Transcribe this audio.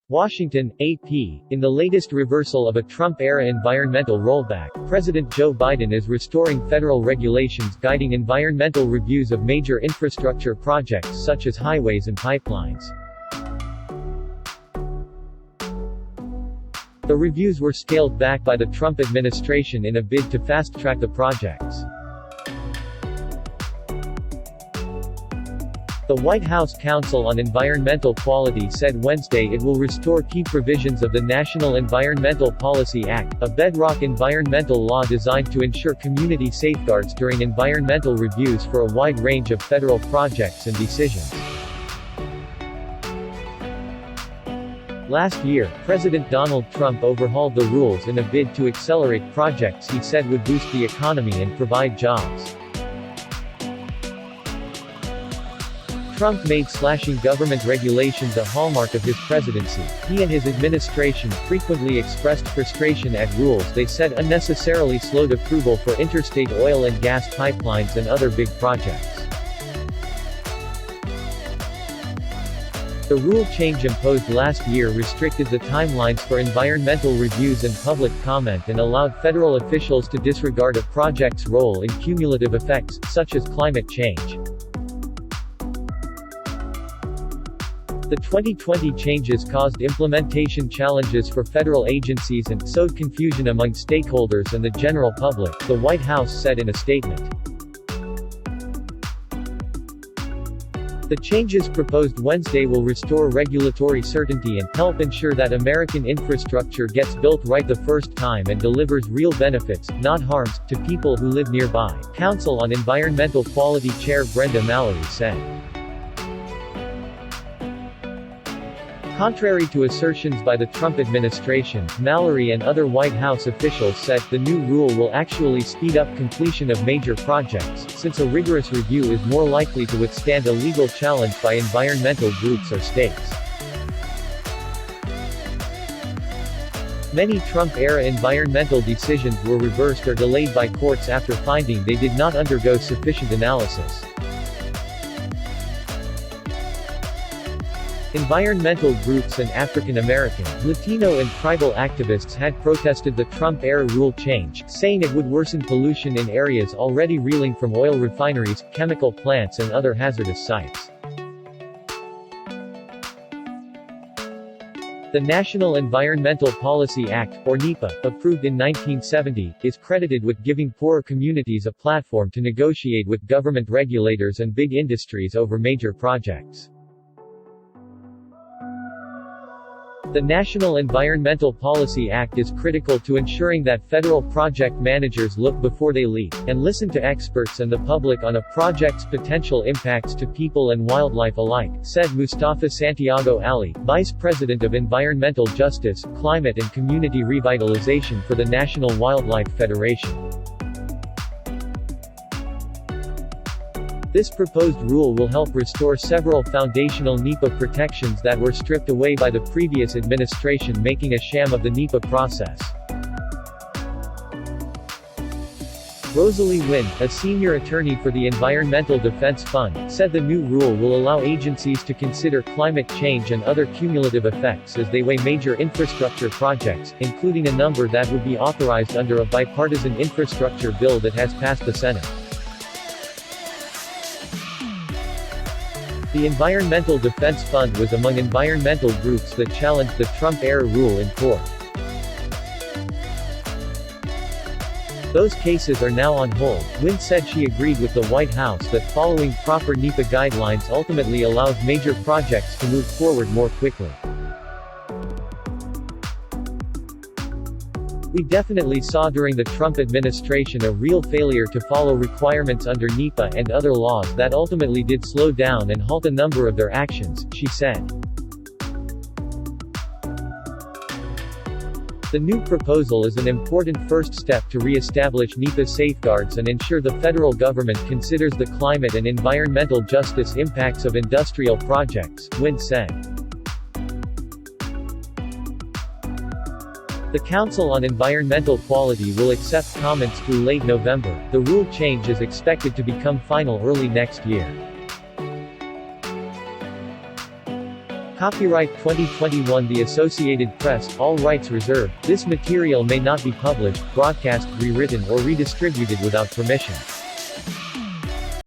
Washington, AP. In the latest reversal of a Trump-era environmental rollback, President Joe Biden is restoring federal regulations guiding environmental reviews of major infrastructure projects such as highways and pipelines. The reviews were scaled back by the Trump administration in a bid to fast-track the projects. The White House Council on Environmental Quality said Wednesday it will restore key provisions of the National Environmental Policy Act, a bedrock environmental law designed to ensure community safeguards during environmental reviews for a wide range of federal projects and decisions. Last year, President Donald Trump overhauled the rules in a bid to accelerate projects he said would boost the economy and provide jobs. Trump made slashing government regulations a hallmark of his presidency. He and his administration frequently expressed frustration at rules they said unnecessarily slowed approval for interstate oil and gas pipelines and other big projects. The rule change imposed last year restricted the timelines for environmental reviews and public comment and allowed federal officials to disregard a project's role in cumulative effects, such as climate change. The 2020 changes caused implementation challenges for federal agencies and sowed confusion among stakeholders and the general public, the White House said in a statement. The changes proposed Wednesday will restore regulatory certainty and help ensure that American infrastructure gets built right the first time and delivers real benefits, not harms, to people who live nearby, Council on Environmental Quality Chair Brenda Mallory said. Contrary to assertions by the Trump administration, Mallory and other White House officials said the new rule will actually speed up completion of major projects, since a rigorous review is more likely to withstand a legal challenge by environmental groups or states. Many Trump-era environmental decisions were reversed or delayed by courts after finding they did not undergo sufficient analysis. Environmental groups and African American, Latino and tribal activists had protested the Trump-era rule change, saying it would worsen pollution in areas already reeling from oil refineries, chemical plants and other hazardous sites. The National Environmental Policy Act, or NEPA, approved in 1970, is credited with giving poorer communities a platform to negotiate with government regulators and big industries over major projects. The National Environmental Policy Act is critical to ensuring that federal project managers look before they leap, and listen to experts and the public on a project's potential impacts to people and wildlife alike, said Mustafa Santiago Ali, Vice President of Environmental Justice, Climate and Community Revitalization for the National Wildlife Federation. This proposed rule will help restore several foundational NEPA protections that were stripped away by the previous administration, making a sham of the NEPA process. Rosalie Wynn, a senior attorney for the Environmental Defense Fund, said the new rule will allow agencies to consider climate change and other cumulative effects as they weigh major infrastructure projects, including a number that would be authorized under a bipartisan infrastructure bill that has passed the Senate. The Environmental Defense Fund was among environmental groups that challenged the Trump-era rule in court. Those cases are now on hold. Wynn said she agreed with the White House that following proper NEPA guidelines ultimately allows major projects to move forward more quickly. We definitely saw during the Trump administration a real failure to follow requirements under NEPA and other laws that ultimately did slow down and halt a number of their actions, she said. The new proposal is an important first step to re-establish NEPA safeguards and ensure the federal government considers the climate and environmental justice impacts of industrial projects, Wynn said. The Council on Environmental Quality will accept comments through late November. The rule change is expected to become final early next year. Copyright 2021 The Associated Press, all rights reserved. This material may not be published, broadcast, rewritten or redistributed without permission.